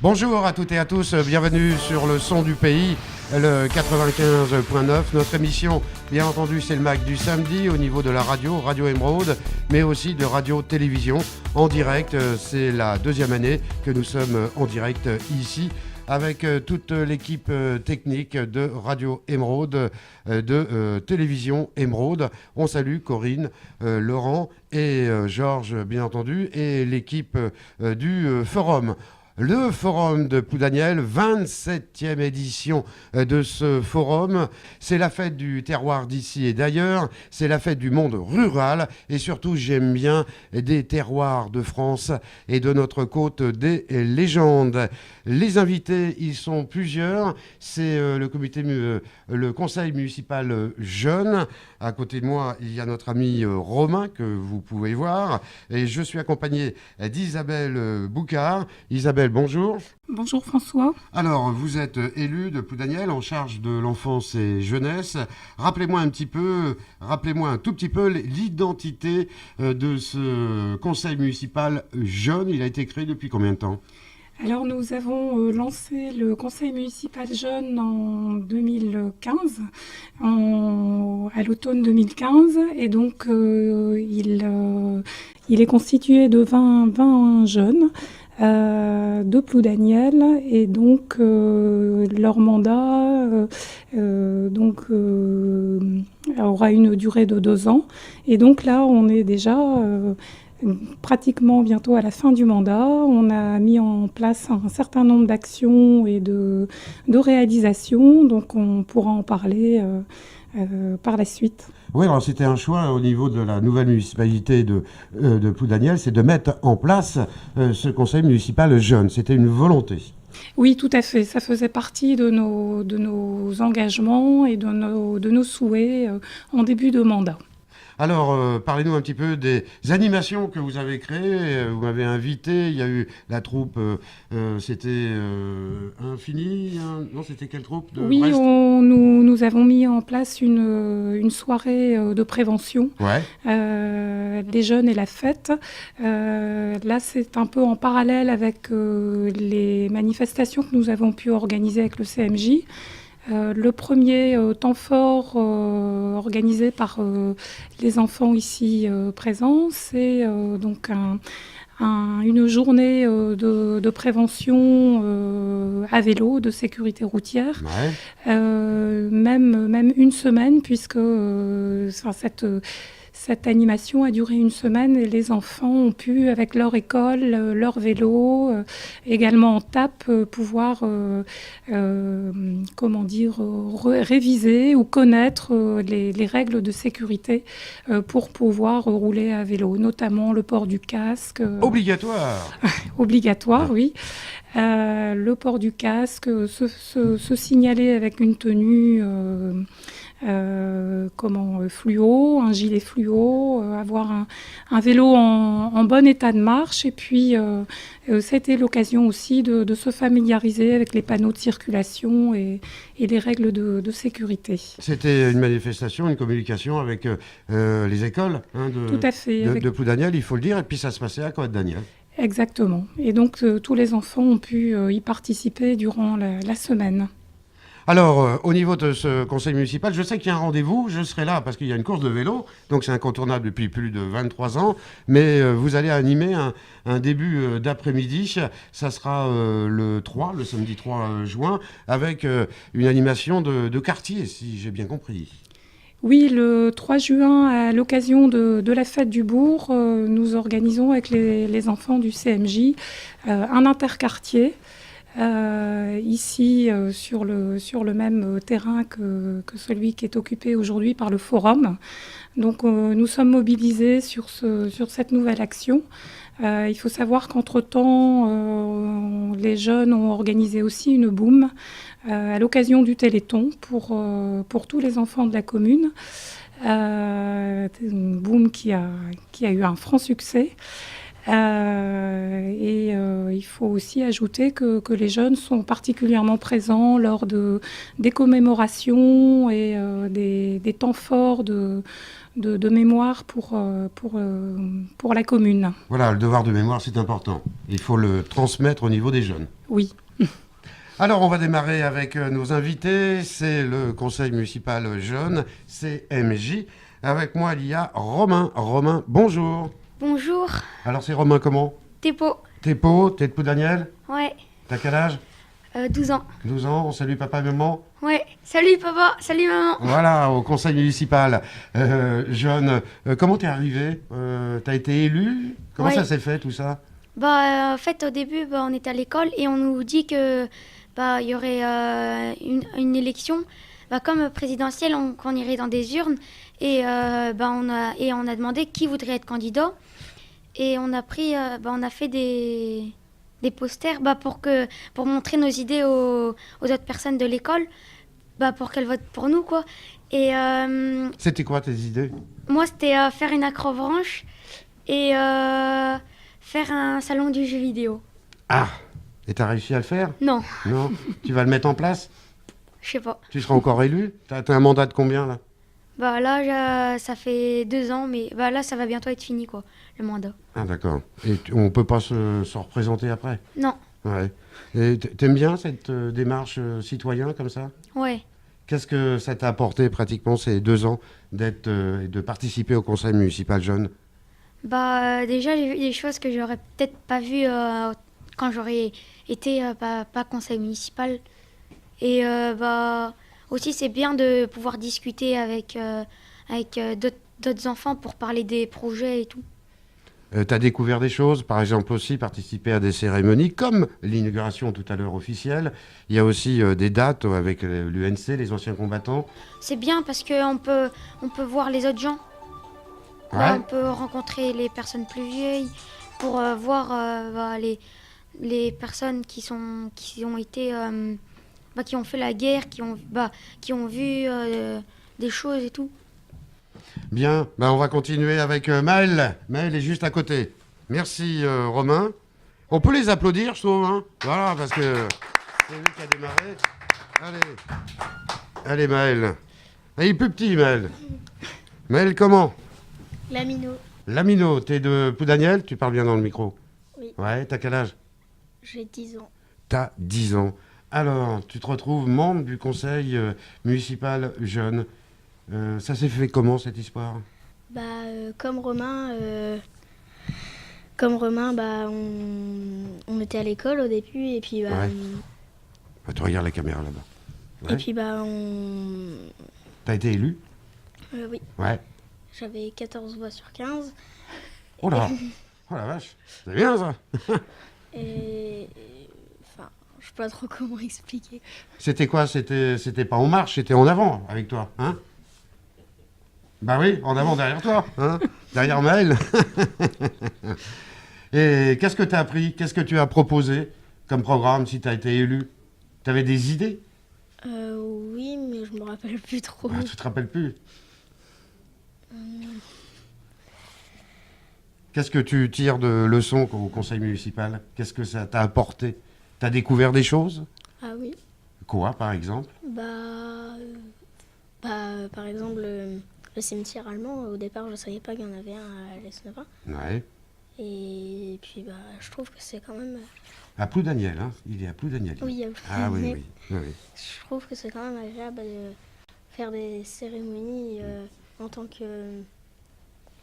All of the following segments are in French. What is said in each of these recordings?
Bonjour à toutes et à tous, bienvenue sur le son du pays, le 95.9. Notre émission, bien entendu, c'est le MAC du samedi au niveau de la radio, Radio Émeraude, mais aussi de radio-télévision en direct. C'est la deuxième année que nous sommes en direct ici avec toute l'équipe technique de Radio Émeraude, de Télévision Émeraude. On salue Corinne, Laurent et Georges, bien entendu, et l'équipe du forum. Le forum de Ploudaniel, 27e édition de ce forum. C'est la fête du terroir d'ici et d'ailleurs. C'est la fête du monde rural. Et surtout, j'aime bien des terroirs de France et de notre côte des légendes. Les invités, ils sont plusieurs. C'est le conseil municipal jeune. À côté de moi, il y a notre ami Romain que vous pouvez voir. Et je suis accompagné d'Isabelle Boucard. Isabelle, bonjour. Bonjour François. Alors, vous êtes élu de Ploudaniel en charge de l'enfance et jeunesse. Rappelez-moi un tout petit peu l'identité de ce conseil municipal jeune. Il a été créé depuis combien de temps ? Alors nous avons lancé le conseil municipal jeune en 2015, à l'automne 2015, et donc il est constitué de 20 jeunes de Ploudaniel, et donc leur mandat aura une durée de 2 ans, et donc là on est déjà pratiquement bientôt à la fin du mandat. On a mis en place un certain nombre d'actions et de réalisations, donc on pourra en parler par la suite. Oui, alors c'était un choix au niveau de la nouvelle municipalité de Ploudaniel, c'est de mettre en place ce conseil municipal jeune. C'était une volonté. Oui, tout à fait. Ça faisait partie de nos engagements et de nos souhaits en début de mandat. Alors, parlez-nous un petit peu des animations que vous avez créées. Vous m'avez invité, il y a eu la troupe, c'était Infini, non, c'était quelle troupe de Oui, Brest nous avons mis en place une soirée de prévention, ouais. Les jeunes et la fête. Là, c'est un peu en parallèle avec les manifestations que nous avons pu organiser avec le CMJ. Le premier temps fort organisé par les enfants ici présents, c'est donc une journée de prévention à vélo, de sécurité routière, Ouais. même une semaine, puisque cette animation a duré une semaine et les enfants ont pu, avec leur école, leur vélo, également en TAP, pouvoir réviser ou connaître les règles de sécurité pour pouvoir rouler à vélo, notamment le port du casque. Obligatoire. Obligatoire, oui. Le port du casque, se signaler avec une tenue fluo, un gilet fluo, avoir un vélo en bon état de marche, et puis c'était l'occasion aussi de se familiariser avec les panneaux de circulation et les règles de sécurité. C'était une manifestation, une communication avec les écoles Tout à fait, de Ploudaniel, il faut le dire, et puis ça se passait à Côte-Daniel. Exactement. Et donc tous les enfants ont pu y participer durant la semaine. Alors, au niveau de ce conseil municipal, je sais qu'il y a un rendez-vous, je serai là parce qu'il y a une course de vélo, donc c'est incontournable depuis plus de 23 ans, mais vous allez animer un début d'après-midi, ça sera le samedi 3 juin, avec une animation de quartier, si j'ai bien compris. Oui, le 3 juin, à l'occasion de la fête du bourg, nous organisons avec les enfants du CMJ un interquartier. Ici, sur le même terrain que celui qui est occupé aujourd'hui par le forum. Donc nous sommes mobilisés sur cette nouvelle action. Il faut savoir qu'entre-temps, les jeunes ont organisé aussi une boum à l'occasion du Téléthon pour tous les enfants de la commune. Une boum qui a eu un franc succès. Il faut aussi ajouter que les jeunes sont particulièrement présents lors des commémorations et des temps forts de mémoire pour la commune. Voilà, le devoir de mémoire, c'est important. Il faut le transmettre au niveau des jeunes. Oui. Alors, on va démarrer avec nos invités. C'est le conseil municipal jeune, CMJ. Avec moi, il y a Romain. Romain, bonjour. Bonjour. Alors, c'est Romain comment? Tepo. Tepo, t'es de Ploudaniel? Ouais. T'as quel âge? 12 ans. 12 ans, on salue papa et maman. Ouais. Salut papa, salut maman. Voilà, au conseil municipal jeune. Comment t'es arrivé? T'as été élu? Comment Ouais. ça s'est fait tout ça? En fait, au début, on était à l'école et on nous dit que il y aurait une élection, comme présidentielle, qu'on irait dans des urnes et on a demandé qui voudrait être candidat et on a fait des posters pour montrer nos idées aux autres personnes de l'école, pour qu'elles votent pour nous quoi. Et C'était quoi tes idées? moi, c'était faire une acrobranche et faire un salon du jeu vidéo. Ah! Et t'as réussi à le faire? Non, Non? Tu vas le mettre en place? je sais pas. Tu seras encore élu? T'as un mandat de combien là? Là, ça fait 2 ans, mais là, ça va bientôt être fini, quoi, le mandat. Ah d'accord. Et on peut pas se représenter après? Non, Ouais. Et t'aimes bien cette démarche citoyen comme ça? ouais. Qu'est-ce que ça t'a apporté pratiquement ces 2 ans de participer au conseil municipal jeune? Déjà, j'ai vu des choses que j'aurais peut-être pas vues quand j'aurais été pas conseil municipal. Et aussi, c'est bien de pouvoir discuter avec d'autres enfants pour parler des projets et tout. T'as découvert des choses, par exemple aussi participer à des cérémonies comme l'inauguration tout à l'heure officielle. Il y a aussi des dates avec l'UNC, les anciens combattants. C'est bien parce qu'on peut voir les autres gens. Ouais. On peut rencontrer les personnes plus vieilles pour voir les personnes qui ont été qui ont fait la guerre, qui ont vu des choses et tout. Bien, on va continuer avec Maëlle. Maëlle est juste à côté. Merci Romain. On peut les applaudir, je trouve. Hein, voilà, parce que c'est lui qui a démarré. Allez Maëlle. Il est plus petit, Maëlle. Maëlle, comment? Lamino, Lamino, t'es de Ploudaniel? Tu parles bien dans le micro? Oui. Ouais, t'as quel âge? j'ai 10 ans. T'as 10 ans. Alors, tu te retrouves membre du conseil municipal jeune. Ça s'est fait comment, cette histoire? Comme Romain, on était à l'école au début et puis Ouais. Tu regardes la caméra là-bas. Ouais. et puis T'as été élu? oui, Ouais. j'avais 14 voix sur 15 Oh là! Oh la vache! C'est bien ça! et enfin, je sais pas trop comment expliquer. C'était quoi? C'était pas en marche, c'était en avant avec toi, hein? Bah oui, en avant derrière toi, hein? Derrière Maëlle. Et qu'est-ce que tu as appris? Qu'est-ce que tu as proposé comme programme si tu as été élu? Tu avais des idées? Oui, mais je me rappelle plus trop. Ah, tu te rappelles plus? Qu'est-ce que tu tires de leçons au conseil municipal? Qu'est-ce que ça t'a apporté? Tu as découvert des choses? Ah oui, Quoi, par exemple? par exemple, le cimetière allemand, au départ, je savais pas qu'il y en avait un à l'Esnevin. Ouais. Et puis, je trouve que c'est quand même... À Ploudaniel, hein? Il est à Ploudaniel. Oui, Ah oui, mais oui, oui. je trouve que c'est quand même agréable de faire des cérémonies en tant que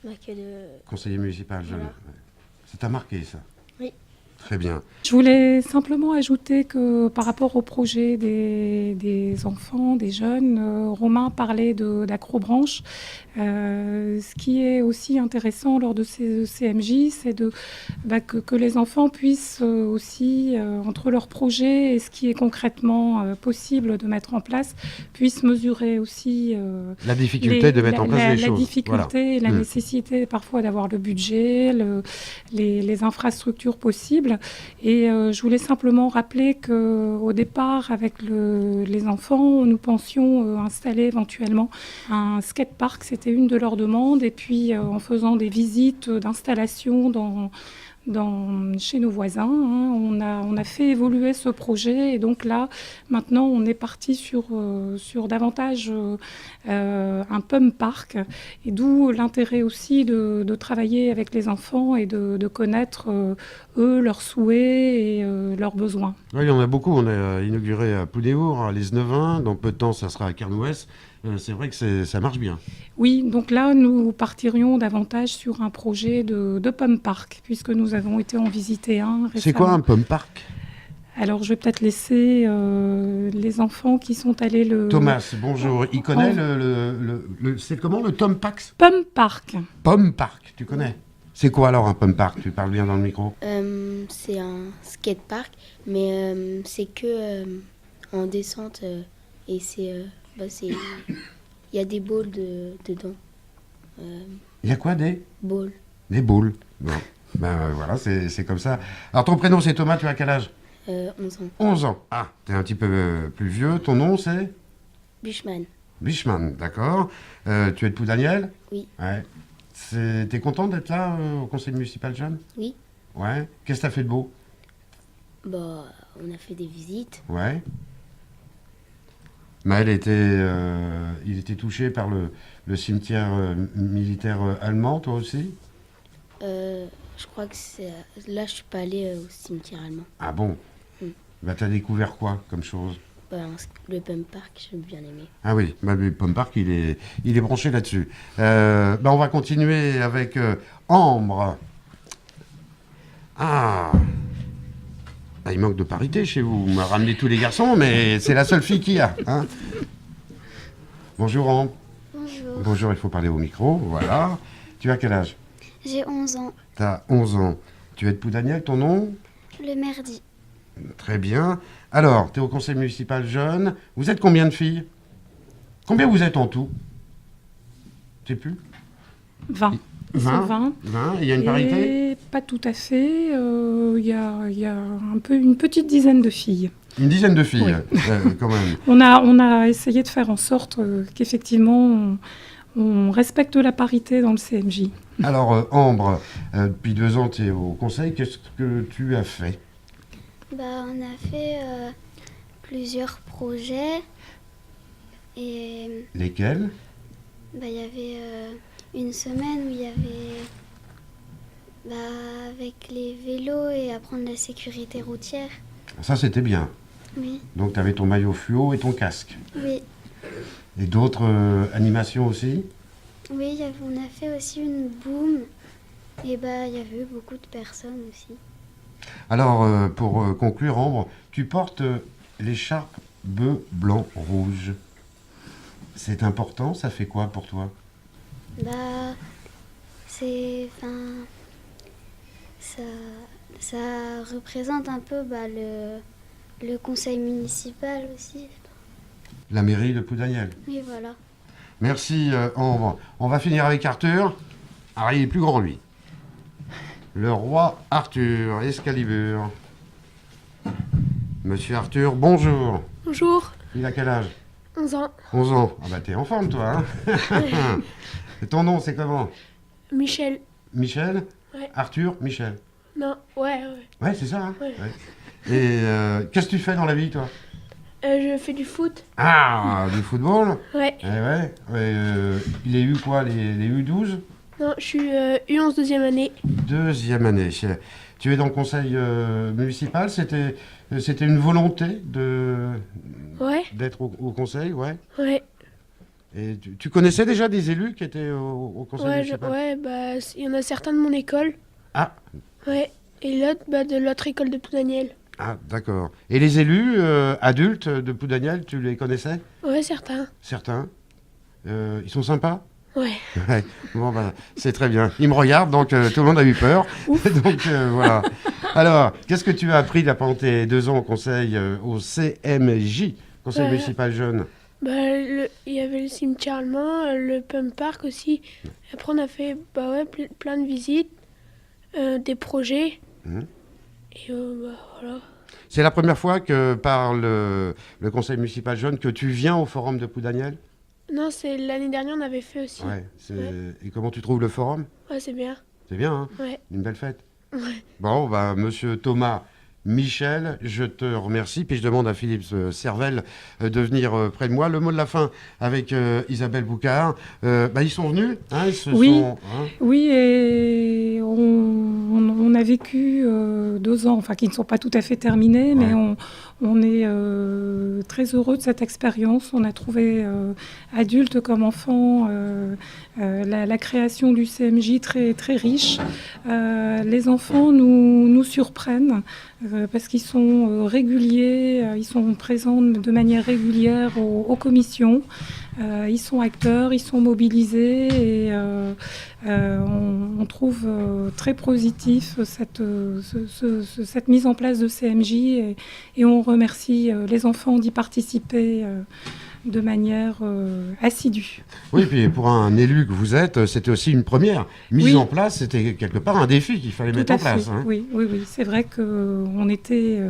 de... Conseiller municipal jeune. Voilà. Ouais. Ça t'a marqué, ça? Oui. Très bien. Je voulais simplement ajouter que par rapport au projet des enfants, des jeunes, Romain parlait d'acrobranche. Ce qui est aussi intéressant lors de ces CMJ, c'est que les enfants puissent aussi, entre leurs projets et ce qui est concrètement possible de mettre en place, puissent mesurer aussi La difficulté de mettre en place les la choses. difficulté, Voilà. la nécessité parfois d'avoir le budget, les infrastructures possibles. Et je voulais simplement rappeler qu'au départ, avec les enfants, nous pensions installer éventuellement un skatepark. C'était une de leurs demandes. Et puis, en faisant des visites d'installation dans chez nos voisins. Hein. On a fait évoluer ce projet et donc là, maintenant, on est parti sur davantage un pump park et d'où l'intérêt aussi de travailler avec les enfants et de connaître eux, leurs souhaits et leurs besoins. Oui, il y en a beaucoup. On a inauguré à Poudéour, à Lesneuvin. Dans peu de temps, ça sera à Carnouès. C'est vrai que ça marche bien. Oui, donc là, nous partirions davantage sur un projet de pump park, puisque nous avons été en visiter un récemment. C'est quoi un pump park? Alors, je vais peut-être laisser les enfants qui sont allés le... Thomas, bonjour. Il connaît c'est comment le Tom Pax? Pump park. Pump park, tu connais? C'est quoi alors un pump park? Tu parles bien dans le micro. C'est un skatepark, mais c'est que en descente et il y a des balls dedans. Il y a quoi des Balls. boules. Bon, voilà, c'est comme ça. Alors ton prénom c'est Thomas, tu as quel âge? 11 ans. 11 ans. Ah, t'es un petit peu plus vieux. Ton nom c'est Bushman. Bichman, d'accord. Tu es de Poudaniel? Oui. Ouais. T'es content d'être là au conseil municipal jeune? Oui. Ouais. Qu'est-ce que t'as fait de beau? Bah, on a fait des visites. Ouais. Maël il était touché par le cimetière militaire allemand, toi aussi? Je crois que là, je suis pas allée au cimetière allemand. Ah bon? Bah t'as découvert quoi comme chose? Bah, le pump park, j'ai bien aimé. Ah oui, le Pump Park, il est branché là-dessus. On va continuer avec Ambre. Ah, il manque de parité chez vous. Vous m'avez ramené tous les garçons, mais c'est la seule fille qu'il y a. Hein. Bonjour Ambre. Bonjour. Bonjour, il faut parler au micro, voilà. Tu as quel âge? J'ai 11 ans. Tu as 11 ans. Tu es de Poudaniel, ton nom? Le merdi. Très bien. Alors, tu es au conseil municipal jeune. Vous êtes combien de filles? Combien vous êtes en tout? Tu sais plus? 20. 20. 20. Il y a une parité? Et pas tout à fait. Il y a une petite dizaine de filles. Une dizaine de filles, Oui. quand même. On a essayé de faire en sorte qu'effectivement, on respecte la parité dans le CMJ. Alors, Ambre, depuis 2 ans, tu es au conseil. Qu'est-ce que tu as fait? Bah, on a fait plusieurs projets et Lesquels? bah, il y avait une semaine où il y avait avec les vélos et apprendre la sécurité routière. Ça, c'était bien. Oui, Donc, tu avais ton maillot fluo et ton casque. oui, Et d'autres animations aussi? oui. On a fait aussi une boum et bah, il y avait eu beaucoup de personnes aussi. Alors, pour conclure, Ambre, tu portes l'écharpe bleu, blanc, rouge. C'est important, ça fait quoi pour toi? Bah, ça représente un peu le conseil municipal aussi. La mairie de Poudaniel. Oui, voilà. Merci, Ambre. On va finir avec Arthur. Ah, il est plus grand, lui. Le roi Arthur, Excalibur. Monsieur Arthur, bonjour. Bonjour, Il a quel âge? 11 ans. 11 ans. Ah bah t'es en forme, toi, hein. Et ton nom, c'est comment? Michel. Michel? Ouais. Arthur, Michel. Non, ouais. Ouais, c'est ça, hein. Ouais. Ouais. Et qu'est-ce que tu fais dans la vie, toi? Je fais du foot. Ah, du football? Ouais. Eh ouais. Il est eu quoi, les U12? Non, je suis U11 deuxième année. Deuxième année. Tu es dans le conseil municipal. C'était une volonté Ouais. d'être au conseil, ouais. Ouais. Et tu connaissais déjà des élus qui étaient au conseil Ouais, municipal? bah, il y en a certains de mon école. Ah, Ouais. Et l'autre, bah, de l'autre école de Poudaniel. d'accord. Et les élus adultes de Poudaniel, tu les connaissais? Ouais, certains. Certains. Ils sont sympas? Ouais. Ouais. Bon, c'est très bien. Ils me regardent, donc tout le monde a eu peur. Donc voilà. Alors, qu'est-ce que tu as appris là, pendant tes 2 ans au conseil, au CMJ, Conseil municipal jeune? Bah, il y avait le cimetière allemand, le pump park aussi. Après, on a fait plein de visites, des projets. Mhm. Et voilà. C'est la première fois que par le conseil municipal jeune que tu viens au forum de Poudaniel? Non, c'est l'année dernière, on avait fait aussi. Ouais. Ouais. Et comment tu trouves le forum? Ouais, c'est bien. C'est bien, hein? Ouais. Une belle fête. Bon, monsieur Thomas Michel, je te remercie. Puis je demande à Philippe Servel de venir près de moi. Le mot de la fin avec Isabelle Boucard. Ils sont venus, hein, Oui, et on a vécu 2 ans, enfin qui ne sont pas tout à fait terminés, mais on est très heureux de cette expérience. On a trouvé, adultes comme enfants, la création du CMJ très, très riche. Les enfants nous surprennent parce qu'ils sont réguliers, ils sont présents de manière régulière aux commissions. Ils sont acteurs, ils sont mobilisés et on trouve très positif cette mise en place de CMJ et on remercie les enfants d'y participer de manière assidue. Oui, puis pour un élu que vous êtes, c'était aussi une première mise en place, c'était quelque part un défi qu'il fallait mettre en place. Hein. Oui, c'est vrai qu'on était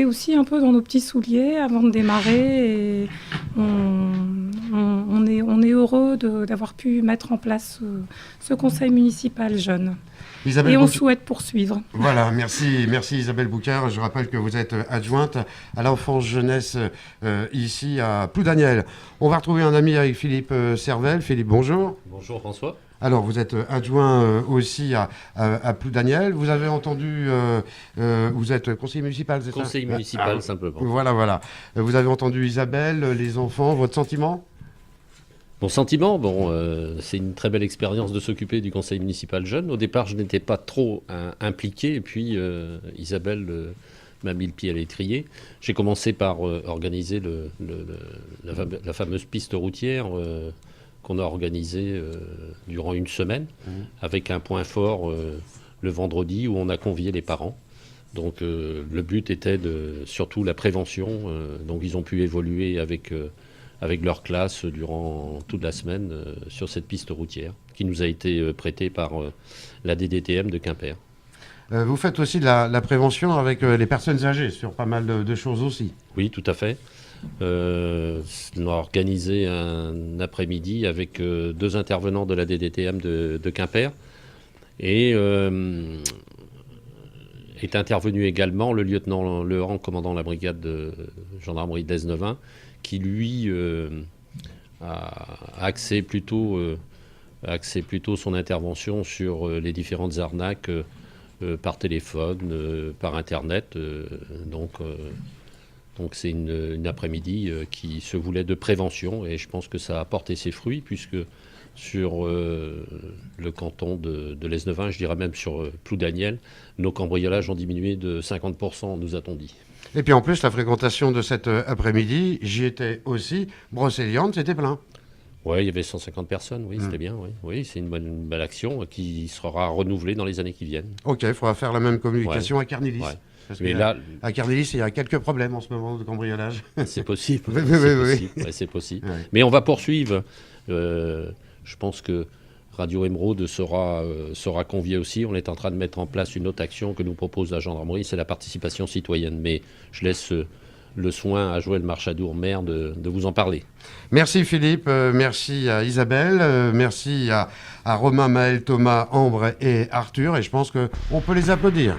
aussi un peu dans nos petits souliers avant de démarrer et on est heureux d'avoir pu mettre en place ce conseil municipal jeune. Et on souhaite poursuivre. Voilà, merci Isabelle Boucard. Je rappelle que vous êtes adjointe à l'enfance jeunesse ici à Ploudaniel. On va retrouver un ami avec Philippe Servel. Philippe, bonjour. Bonjour François. Alors, vous êtes adjoint aussi à Ploudaniel. Vous avez entendu, vous êtes conseiller municipal, c'est ça ? Conseiller municipal, simplement. Voilà. Vous avez entendu Isabelle, les enfants, votre sentiment ? Mon sentiment, c'est une très belle expérience de s'occuper du conseil municipal jeune. Au départ, je n'étais pas trop impliqué, et puis Isabelle m'a mis le pied à l'étrier. J'ai commencé par organiser la fameuse piste routière qu'on a organisée durant une semaine, avec un point fort le vendredi où on a convié les parents. Donc le but était surtout la prévention, donc ils ont pu évoluer avec leur classe durant toute la semaine sur cette piste routière qui nous a été prêtée par la DDTM de Quimper. Vous faites aussi de la prévention avec les personnes âgées sur pas mal de choses aussi. Oui, tout à fait. On a organisé un après-midi avec 2 intervenants de la DDTM de Quimper et est intervenu également le lieutenant Lehan, commandant la brigade de gendarmerie d'Esnevin, qui lui a axé plutôt son intervention sur les différentes arnaques par téléphone, par Internet. Donc c'est une après-midi qui se voulait de prévention et je pense que ça a porté ses fruits puisque sur le canton de l'Esnevin, je dirais même sur Ploudaniel, nos cambriolages ont diminué de 50%, nous a-t-on dit. Et puis en plus, la fréquentation de cet après-midi, j'y étais aussi, Brocéliande, c'était plein. Oui, il y avait 150 personnes, oui, c'était bien. Oui, c'est une belle action qui sera renouvelée dans les années qui viennent. Ok, il faudra faire la même communication à Carnilis. Ouais. Parce que là, à Carnilis, il y a quelques problèmes en ce moment de cambriolage. C'est possible. Oui. Ouais, c'est possible. Ouais. Mais on va poursuivre. Je pense que Radio Émeraude sera conviée aussi. On est en train de mettre en place une autre action que nous propose la gendarmerie, c'est la participation citoyenne. Mais je laisse le soin à Joël Marchadour, maire, de vous en parler. Merci Philippe, merci à Isabelle, merci à Romain, Maël, Thomas, Ambre et Arthur. Et je pense qu'on peut les applaudir.